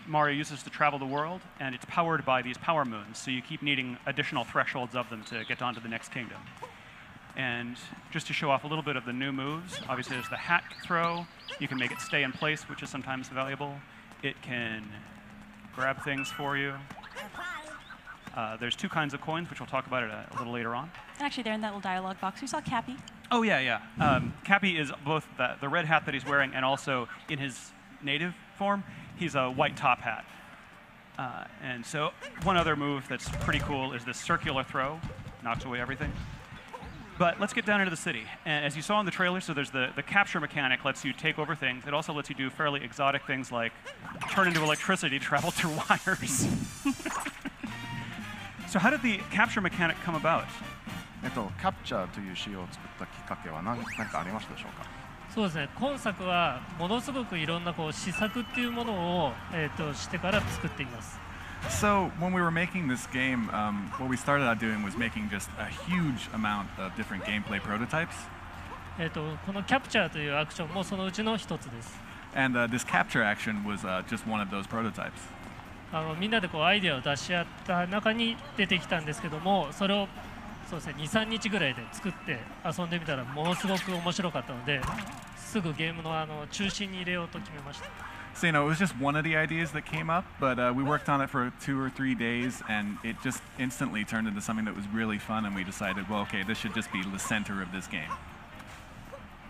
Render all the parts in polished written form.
Mario uses to travel the world, and it's powered by these power moons, so you keep needing additional thresholds of them to get on to the next kingdom. And just to show off a little bit of the new moves, obviously there's the hat throw. You can make it stay in place, which is sometimes valuable. It can grab things for you. There's two kinds of coins, which we'll talk about a little later on. And actually, there in that little dialogue box, we saw Cappy. Oh, yeah. Cappy is both the red hat that he's wearing and also in his native form, he's a white top hat. And so one other move that's pretty cool is this circular throw. Knocks away everything. But let's get down into the city. And as you saw in the trailer, so there's the capture mechanic lets you take over things. It also lets you do fairly exotic things like turn into electricity to travel through wires. So how did the capture mechanic come about? キャプチャーという仕様を作ったきっかけは何かありましたでしょうか。そうですね。今作はものすごくいろんな試作っていうものをしてから作っています。So when we were making this game, what we started out doing was making just a huge amount of different gameplay prototypes. このキャプチャーというアクションもそのうちの一つです。And this capture action was just one of those prototypes. みんなでアイデアを出し合った中に出てきたんですけども、それをそうですね、2、3日ぐらいで作って遊んでみたらものすごく面白かったので、すぐゲームの中心に入れようと決めました。So, it was just one of the ideas that came up, but we worked on it for 2 or 3 days, and it just instantly turned into something that was really fun, and we decided, well, okay, this should just be the center of this game.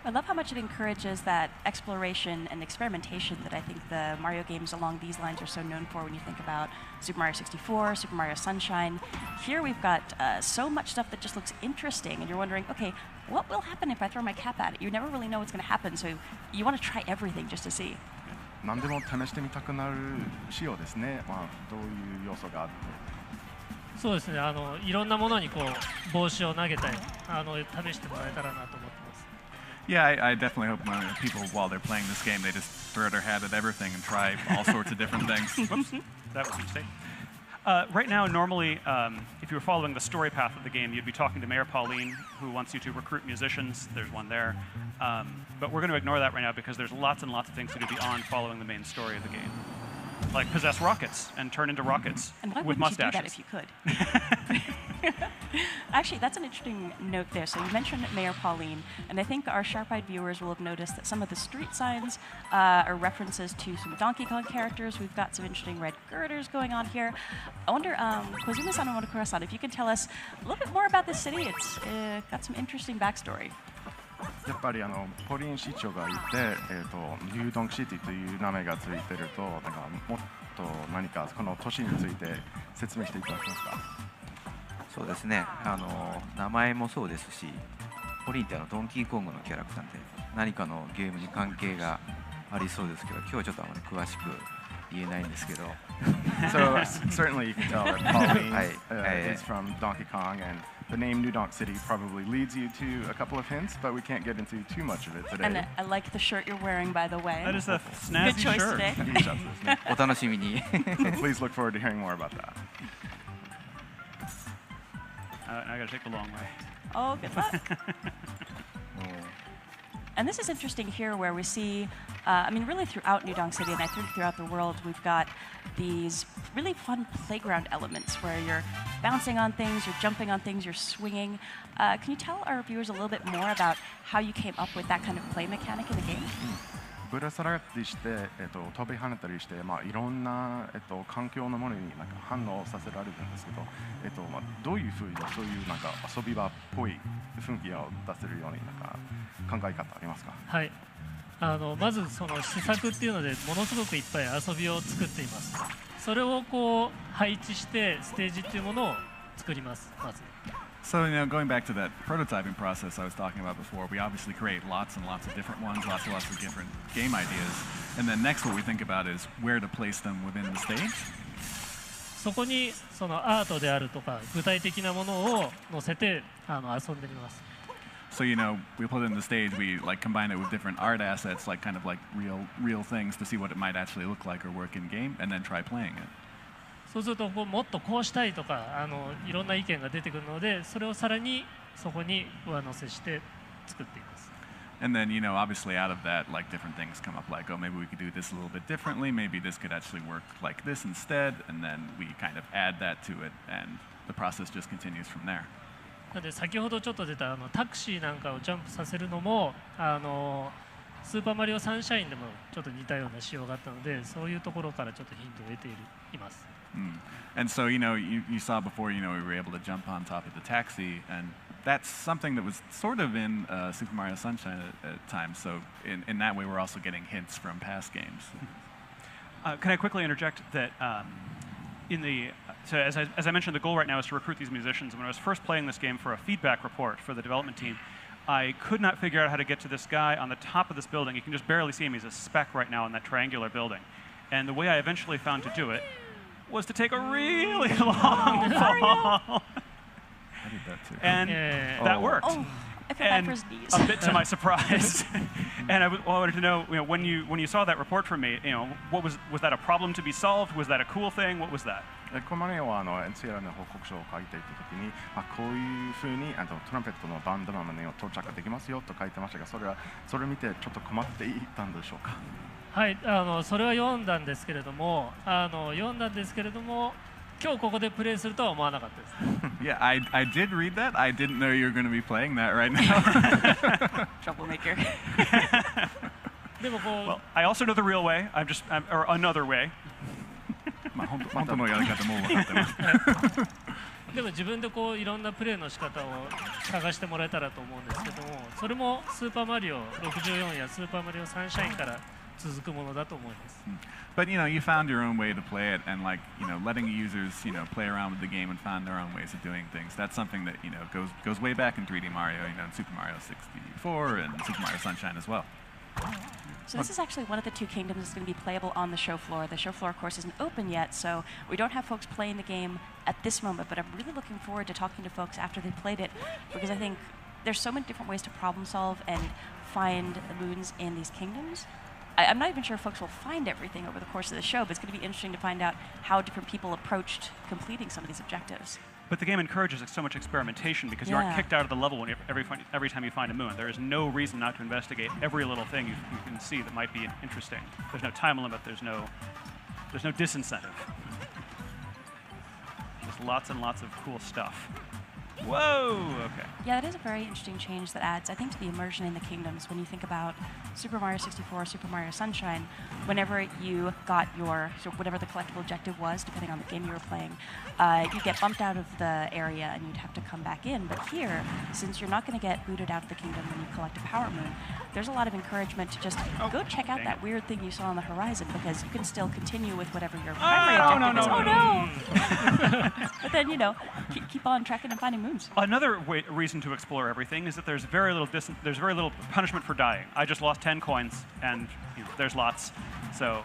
I love how much it encourages that exploration and experimentation that I think the Mario games along these lines are so known for when you think about Super Mario 64, Super Mario Sunshine. Here we've got so much stuff that just looks interesting, and you're wondering, okay, what will happen if I throw my cap at it? You never really know what's going to happen, so you want to try everything just to see. 何でも試してみたくなる仕様ですね。どういう要素があって。そうですね。いろんなものに帽子を投げたり、試してもらえたらなと思ってます。Yeah, I definitely hope people, while they're playing this game, they just throw their hat at everything and try all sorts of different things. Whoops, that was a mistake. Right now, normally, if you were following the story path of the game, you'd be talking to Mayor Pauline, who wants you to recruit musicians. There's one there. But we're going to ignore that right now because there's lots and lots of things to do beyond following the main story of the game. Like possess rockets and turn into rockets with mustaches. And why wouldn't you do that if you could? Actually, that's an interesting note there. So you mentioned Mayor Pauline, and I think our sharp-eyed viewers will have noticed that some of the street signs are references to some Donkey Kong characters. We've got some interesting red girders going on here. I wonder, Kozuma-san and Monokura-san, if you can tell us a little bit more about this city. It's got some interesting backstory. やっぱりポリン市長がいて、ニュードンクシティという名前がついてると、なんかもっと何かこの都市について説明していただけますか。そうですね。名前もそうですし、ポリンってドンキーコングのキャラクターで何かのゲームに関係がありそうですけど、今日はちょっとあまり詳しく言えないんですけど。So certainly you can tell that Pauline is from Donkey Kong, and the name New Donk City probably leads you to a couple of hints, but we can't get into too much of it today. And I like the shirt you're wearing, by the way. That is a snazzy Good choice shirt. Today. お楽しみに。Please look forward to hearing more about that. I gotta take the long way. Oh, good luck. And this is interesting here where we see, I mean, really throughout New Donk City, and I think throughout the world, we've got these really fun playground elements where you're bouncing on things, you're jumping on things, you're swinging. Can you tell our viewers a little bit more about how you came up with that kind of play mechanic in the game? ぶら下がったりして、飛び跳ねたりして、いろんな、環境のものになんか反応させられるんですけど、どういうふうにそういうなんか遊び場っぽい雰囲気を出せるようになんか考え方ありますか。はい。まずその試作っていうのでものすごくいっぱい遊びを作っています。それを配置してステージっていうものを作ります。まず。So, going back to that prototyping process I was talking about before, we obviously create lots and lots of different ones, lots and lots of different game ideas. And then next what we think about is where to place them within the stage. そこにそのアートであるとか具体的なものを載せて遊んでみます。So, we put it in the stage, we combine it with different art assets, kind of real things to see what it might actually look like or work in game, and then try playing it. そうするともっとこうしたいとかいろんな意見が出てくるので、それをさらにそこに上乗せして作っています。And then, you know, obviously out of that, like different things come up, like, oh, maybe we could do this a little bit differently. Maybe this could actually work like this instead. And then we kind of add that to it, and the process just continues from there. なので先ほどちょっと出たタクシーなんかをジャンプさせるのもスーパーマリオサンシャインでもちょっと似たような仕様があったので、そういうところからちょっとヒントを得ています。And so, you know, you saw before, you know, we were able to jump on top of the taxi, and that's something that was sort of in Super Mario Sunshine at times. So in that way, we're also getting hints from past games. Can I quickly interject that so as I mentioned, the goal right now is to recruit these musicians. When I was first playing this game for a feedback report for the development team, I could not figure out how to get to this guy on the top of this building. You can just barely see him. He's a speck right now in that triangular building. And the way I eventually found to do it was to take a really long fall. I did that too. And that worked. Oh, I feel bad for his knees. A bit to my surprise. And I wanted to know, you know, when you saw that report from me, you know, was that a problem to be solved? Was that a cool thing? What was that? このマリオはNCR の報告書を書いていたときに、こういうふうにトランペットのバンドマンに到着できますよと書いてましたが、それを見てちょっと困っていたんでしょうか。はい、それは読んだんですけれども、今日ここでプレイするとは思わなかったです。Yeah, I did read that. I didn't know you were going to be playing that right now. Troublemaker. でもこう、 Well, I also know the real way. Or another way. 本当のやり方も分かってます。でも自分でこういろんなプレイの仕方を探してもらえたらと思うんですけども、それもスーパーマリオ64やスーパーマリオサンシャインから続くものだと思います。But you know, you found your own way to play it, and like, you know, letting users, you know, play around with the game and find their own ways of doing things. That's something that, you know, goes way back in 3D Mario, you know, in Super Mario 64 and Super Mario Sunshine as well. So this is actually one of the two kingdoms that's going to be playable on the show floor. The show floor, of course, isn't open yet, so we don't have folks playing the game at this moment, but I'm really looking forward to talking to folks after they've played it, because I think there's so many different ways to problem solve and find the moons in these kingdoms. I'm not even sure if folks will find everything over the course of the show, but it's going to be interesting to find out how different people approached completing some of these objectives. But the game encourages so much experimentation because you aren't kicked out of the level every time you find a moon. There is no reason not to investigate every little thing you can see that might be interesting. There's no time limit. There's no disincentive. Just lots and lots of cool stuff. Whoa! Okay. Yeah, that is a very interesting change that adds, I think, to the immersion in the kingdoms. When you think about Super Mario 64, Super Mario Sunshine, whenever you got your, whatever the collectible objective was, depending on the game you were playing, you'd get bumped out of the area and you'd have to come back in. But here, since you're not going to get booted out of the kingdom when you collect a Power Moon, there's a lot of encouragement to just go check out that weird thing you saw on the horizon, because you can still continue with whatever your primary objective is. Oh no! But then, you know, keep on tracking and finding moons. Another reason to explore everything is that there's very little punishment for dying. I just lost 10 coins, and you know, there's lots. So,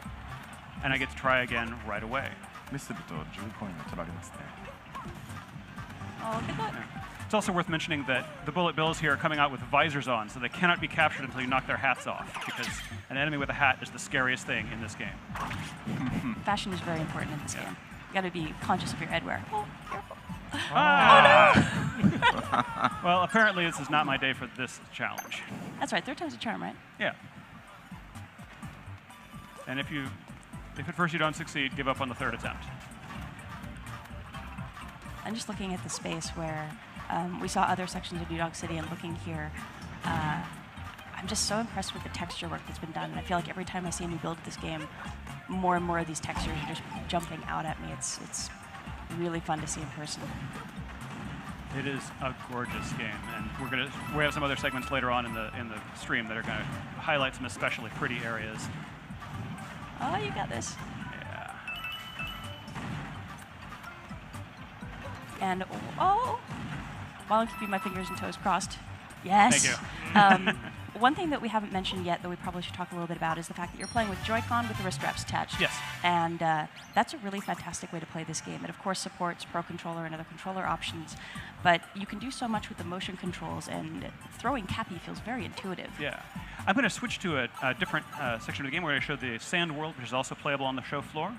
and I get to try again right away. ミスると10コインが取られますね。 Oh, look at that. It's also worth mentioning that the bullet bills here are coming out with visors on, so they cannot be captured until you knock their hats off, because an enemy with a hat is the scariest thing in this game. Fashion is very important in this game. You got to be conscious of your headwear. Oh, careful. Ah. Oh no! Well, apparently this is not my day for this challenge. That's right. Third time's a charm, right? Yeah. And if at first you don't succeed, give up on the third attempt. I'm just looking at the space where we saw other sections of New Dog City, and looking here, I'm just so impressed with the texture work that's been done. And I feel like every time I see a new build of this game, more and more of these textures are just jumping out at me. It's really fun to see in person. It is a gorgeous game, and we have some other segments later on in the stream that are going to highlight some especially pretty areas. Oh, you got this. Yeah. And while I'm keeping my fingers and toes crossed, yes. Thank you. One thing that we haven't mentioned yet that we probably should talk a little bit about is the fact that you're playing with Joy-Con with the wrist straps attached. Yes. And that's a really fantastic way to play this game. It, of course, supports Pro Controller and other controller options, but you can do so much with the motion controls, and throwing Cappy feels very intuitive. Yeah. I'm going to switch to a different section of the game where I show the sand world, which is also playable on the show floor.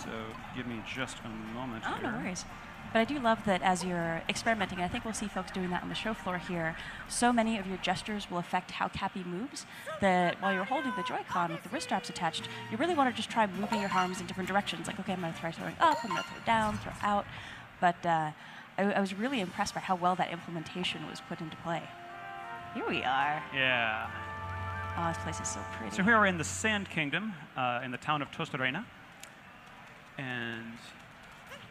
So give me just a moment Oh, here. no worries. But I do love that as you're experimenting, and I think we'll see folks doing that on the show floor here, so many of your gestures will affect how Cappy moves that while you're holding the Joy-Con with the wrist straps attached, you really want to just try moving your arms in different directions. Like, okay, I'm going to try throwing up, I'm going to throw down, throw out. But I was really impressed by how well that implementation was put into play. Here we are. Yeah. Oh, this place is so pretty. So here we're in the Sand Kingdom, in the town of Tostarena. And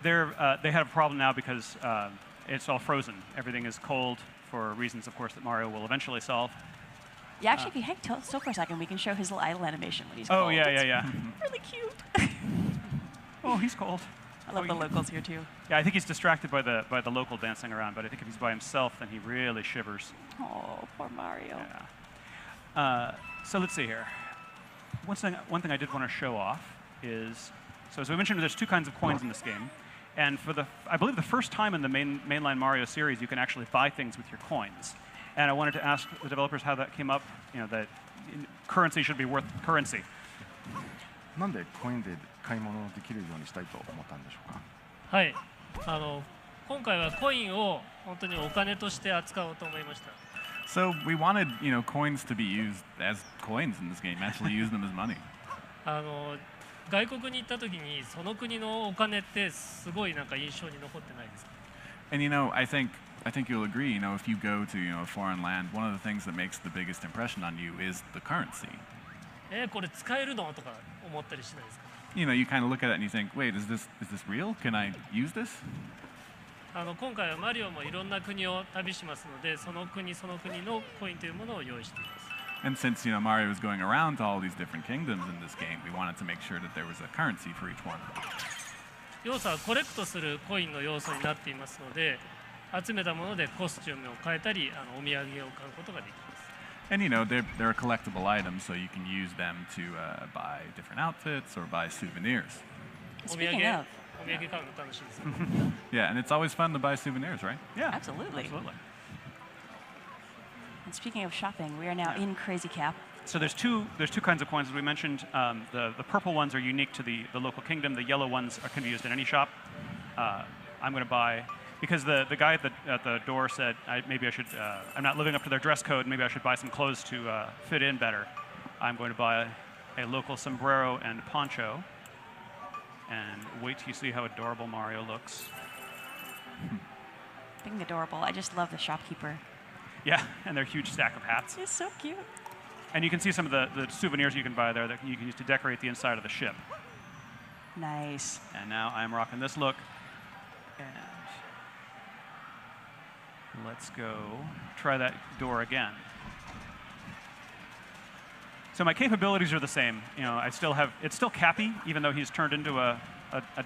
they have a problem now because it's all frozen. Everything is cold for reasons, of course, that Mario will eventually solve. Yeah, actually, if you hang still for a second, we can show his little idle animation when he's Oh, cold. yeah. It's really cute. Oh, he's cold. I love the locals here, too. Yeah, I think he's distracted by the local dancing around, but I think if he's by himself, then he really shivers. Oh, poor Mario. Yeah. So let's see here. One thing I did want to show off is, so as we mentioned, there's two kinds of coins in this game. And for I believe the first time in the mainline Mario series, you can actually buy things with your coins. And I wanted to ask the developers how that came up, that currency should be worth currency. なんでコインで買い物できるようにしたいと思ったんでしょうか。はい、今回はコインを本当にお金として扱おうと思いました。So we wanted, coins to be used as coins in this game. Actually, use them as money. 外国に行った時にその国のお金ってすごいなんか印象に残ってないですか。And I think you'll agree. If you go to a foreign land, one of the things that makes the biggest impression on you is the currency. これ使えるのとか思ったりしないですか。You kind of look at it and you think, wait, is this real? Can I use this? 今回はマリオもいろんな国を旅しますので、その国その国のコインというものを用意しています。And since Mario is going around to all these different kingdoms in this game, we wanted to make sure that there was a currency for each one. 要素はコレクトするコインの要素になっていますので、集めたものでコスチュームを変えたり、お土産を買うことができます。And they're collectible items, so you can use them to buy different outfits or buy souvenirs. Speaking of, お土産買うの楽しいです。Yeah, and it's always fun to buy souvenirs, right? Yeah, absolutely. And speaking of shopping, we are now in Crazy Cap. So there's two kinds of coins, as we mentioned. The purple ones are unique to the local kingdom. The yellow ones can be used in any shop. I'm going to buy, because the guy at the door said maybe I should, I'm not living up to their dress code, maybe I should buy some clothes to fit in better. I'm going to buy a local sombrero and poncho. And wait till you see how adorable Mario looks. Being adorable, I just love the shopkeeper. Yeah, and their huge stack of hats. He's so cute. And you can see some of the souvenirs you can buy there that you can use to decorate the inside of the ship. Nice. And now I'm rocking this look. And let's go try that door again. So my capabilities are the same. I still have, it's still Cappy, even though he's turned into a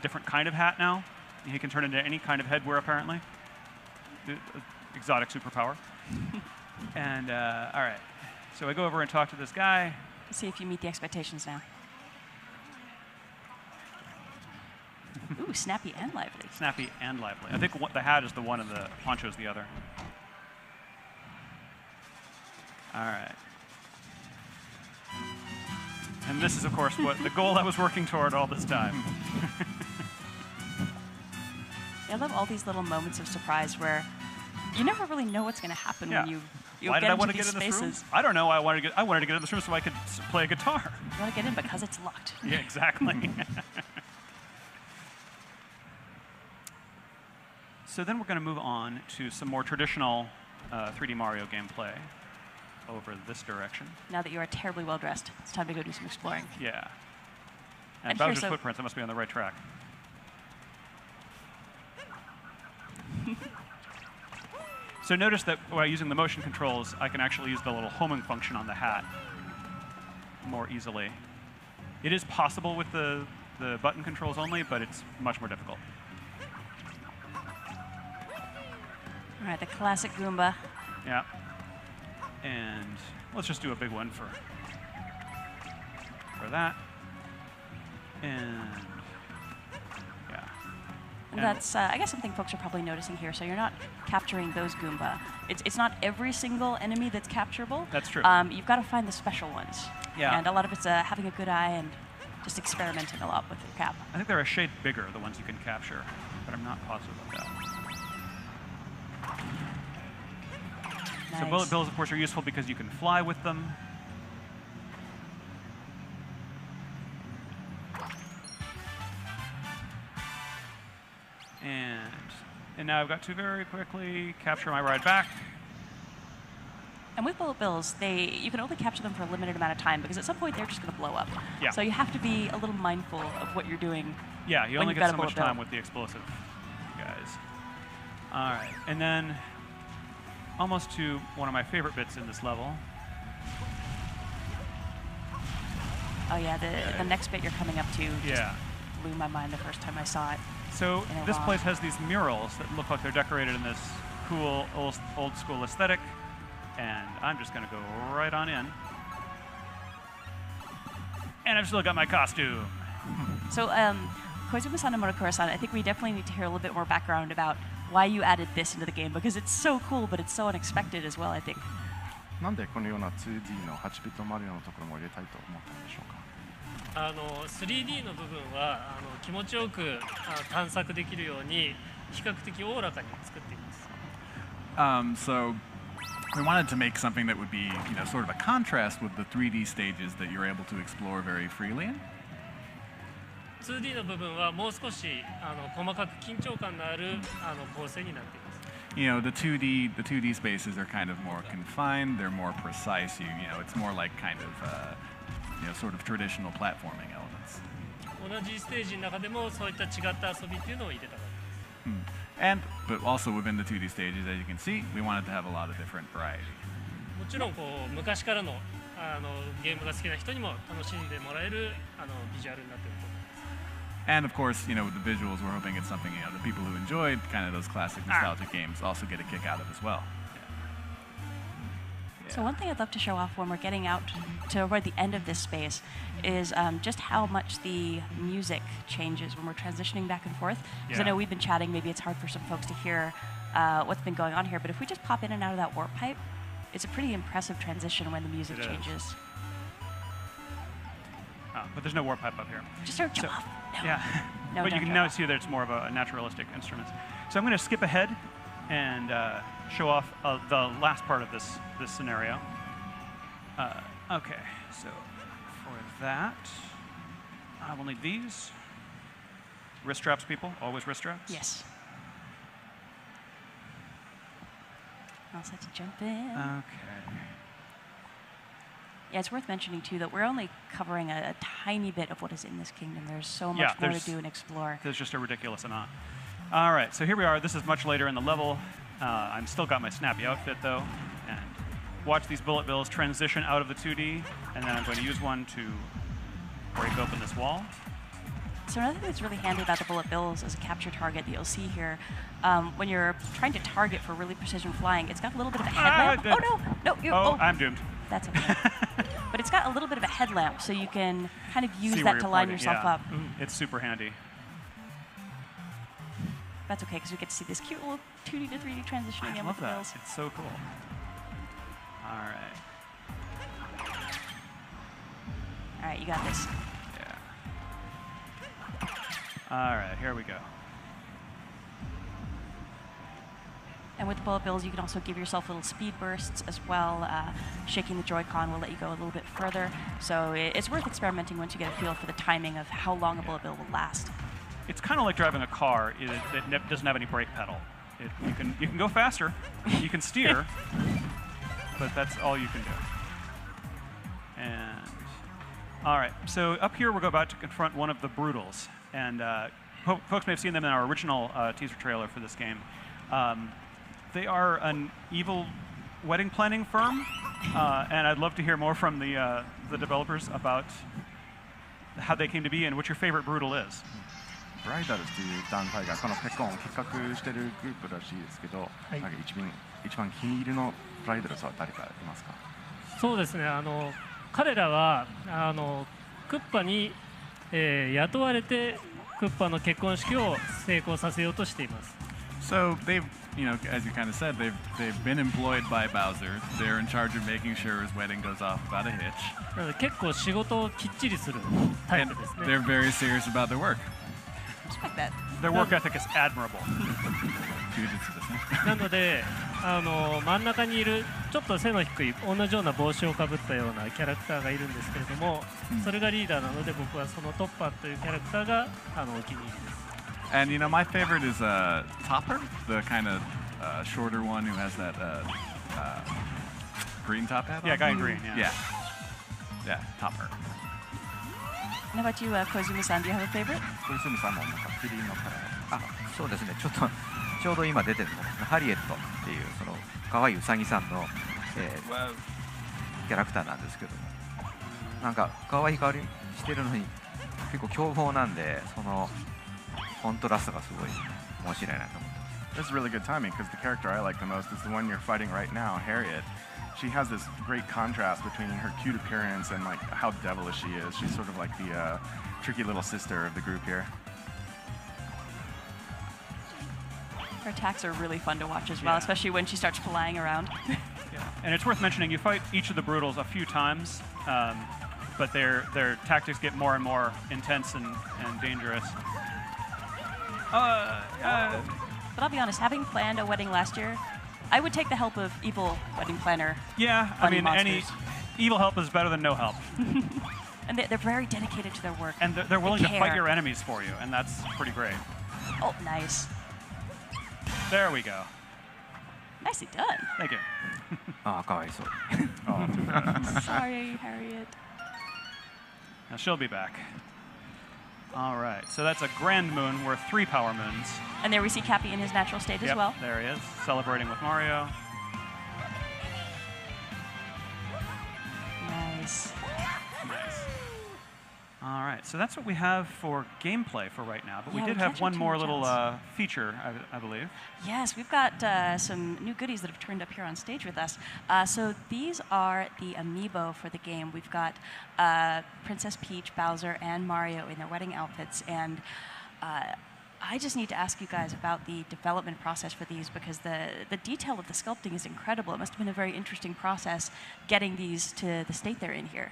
different kind of hat now. He can turn into any kind of headwear, apparently. Exotic superpower. And all right, so I go over and talk to this guy. Let's see if you meet the expectations now. Ooh, snappy and lively. Snappy and lively. I think the hat is the one and the poncho is the other. All right. And this is, of course, what the goal I was working toward all this time. I love all these little moments of surprise where you never really know what's going to happen when you Why get did I into want to these get in this room? spaces. I don't know. I wanted to get in this room so I could play a guitar. You want to get in because it's locked. Yeah, exactly. So then we're going to move on to some more traditional 3D Mario gameplay over this direction. Now that you are terribly well dressed, it's time to go do some exploring. Yeah. And Bowser's here's footprints, I must be on the right track. So notice that while using the motion controls, I can actually use the little homing function on the hat more easily. It is possible with the button controls only, but it's much more difficult. All right, the classic Goomba. Yeah. And let's just do a big one for that. And yeah. And that's, I guess, something folks are probably noticing here. So you're not capturing those Goomba. It's not every single enemy that's capturable. That's true. You've got to find the special ones. Yeah. And a lot of it's having a good eye and just experimenting a lot with your cap. I think they're a shade bigger, the ones you can capture, but I'm not positive about that. Nice. So bullet bills, of course, are useful because you can fly with them. And now I've got to very quickly capture my ride back. And with bullet bills, you can only capture them for a limited amount of time because at some point they're just going to blow up. Yeah. So you have to be a little mindful of what you're doing. Yeah, you when only you've get got so a much bullet time bill. with the explosive guys. All right, and then almost to one of my favorite bits in this level. Oh yeah, the next bit you're coming up to just Yeah. blew my mind the first time I saw it. So in a this while. place has these murals that look like they're decorated in this cool old school aesthetic, and I'm just going to go right on in. And I've still got my costume. So, Koizumi-san and Murakura-san, I think we definitely need to hear a little bit more background about why you added this into the game, because it's so cool, but it's so unexpected as well, I think. なんでこのような 2D の8ビットマリオのところも入れたいと思ったんでしょうか。3D の部分は気持ちよく探索できるように比較的おおらかに作っています。So we wanted to make something that would be, sort of a contrast with the 3D stages that you're able to explore very freely in. 2D の部分はもう少し細かく緊張感のある構成になっています。The 2D spaces are kind of more confined. They're more precise. It's more like kind of sort of traditional platforming elements. 同じステージの中でもそういった違った遊びっていうのを入れたかったです。But also within the 2D stages, as you can see, we wanted to have a lot of different variety. もちろん昔からのゲームが好きな人にも楽しんでもらえるビジュアルになっていると思います。And of course, with the visuals, we're hoping it's something the people who enjoyed kind of those classic nostalgic games also get a kick out of as well. So one thing I'd love to show off when we're getting out toward the end of this space is just how much the music changes when we're transitioning back and forth. Because I know we've been chatting, maybe it's hard for some folks to hear what's been going on here, but if we just pop in and out of that warp pipe, it's a pretty impressive transition when the music changes. But there's no warp pipe up here. Just start jump off. No. Yeah, No, but you don't can jump now off. see that it's more of a naturalistic instrument. So I'm going to skip ahead and show off the last part of this scenario. Okay, so for that, I will need these. Wrist straps, people. Always wrist straps. Yes. All set to jump in. Okay. Yeah, it's worth mentioning too that we're only covering a tiny bit of what is in this kingdom. There's so much more to do and explore. There's just a ridiculous amount. All right, so here we are. This is much later in the level. I'm still got my snappy outfit though, and watch these bullet bills transition out of the 2D, and then I'm going to use one to break open this wall. So another thing that's really handy about the bullet bills as a capture target that you'll see here, when you're trying to target for really precision flying, it's got a little bit of a headlamp. Oh no, no, I'm doomed. That's okay. But it's got a little bit of a headlamp, so you can kind of use See that where to you're line pointing, yourself yeah. up. It's super handy. That's okay, because we get to see this cute little 2D to 3D transition I again love with the that. bills. It's so cool. All right. All right, you got this. Yeah. All right, here we go. And with the bullet bills, you can also give yourself little speed bursts as well. Shaking the Joy-Con will let you go a little bit further. So it's worth experimenting once you get a feel for the timing of how long a bullet bill will last. It's kind of like driving a car that doesn't have any brake pedal. You can go faster, you can steer, but that's all you can do. And all right, so up here we're about to confront one of the Brutals, and folks may have seen them in our original teaser trailer for this game. They are an evil wedding planning firm, and I'd love to hear more from the developers about how they came to be and what your favorite Brutal is. ブライダルっていう団体がこのペコンを企画してるグループらしいですけど、なんか一番気に入りのブライダルズは誰かいますか？そうですね。彼らはクッパに、雇われてクッパの結婚式を成功させようとしています。So you know, as you kind of said, they've been employed by Bowser. They're in charge of making sure his wedding goes off without a hitch. なので結構仕事をきっちりするタイ And プですね。 they're very serious about their work. Respect that. Their work ethic is admirable. 充実ですね。なので真ん中にいるちょっと背の低い同じような帽子をかぶったようなキャラクターがいるんですけれども、それがリーダーなので僕はそのトッパーというキャラクターがお気に入りです。 And you know, my favorite is Topper, the kind of shorter one who has that green top hat. Yeah, on. guy in green. Yeah. Yeah, Topper. How about you, Koizumi-san? Do you have a favorite? 小泉さんもなんかキリンのカラー。あ、そうですね。ちょうど今出てるのがハリエットっていうその可愛いウサギさんの、キャラクターなんですけども、なんか可愛い香りしてるのに結構凶暴なんで、そのコントラストがすごい面白いなと思ってます。 This is really good timing because the character I like the most is the one you're fighting right now, Harriet. She has this great contrast between her cute appearance and like how devilish she is. She's sort of like the tricky little sister of the group here. Her attacks are really fun to watch as well, Yeah. especially when she starts flying around. And it's worth mentioning, you fight each of the Brutals a few times, but their tactics get more and more intense and dangerous. But I'll be honest, having planned a wedding last year, I would take the help of evil wedding planner. Yeah, I Funny mean, any monsters. evil help is better than no help. And they're very dedicated to their work. And they're willing to fight care. your enemies for you, and that's pretty great. Oh, nice. There we go. Nicely done. Thank you. ああ、かわいそう。 Oh, too bad. Sorry, Harriet. Now she'll be back. All right, so that's a grand moon worth 3 power moons. And there we see Cappy in his natural state as Yep, well. there he is, celebrating with Mario. Nice. Nice. All right, so that's what we have for gameplay for right now. But Yeah, we did we have can't one do more too much little else. feature, I believe. Yes, we've got some new goodies that have turned up here on stage with us. So these are the amiibo for the game. We've got Princess Peach, Bowser, and Mario in their wedding outfits. And I just need to ask you guys about the development process for these because the detail of the sculpting is incredible. It must have been a very interesting process getting these to the state they're in here.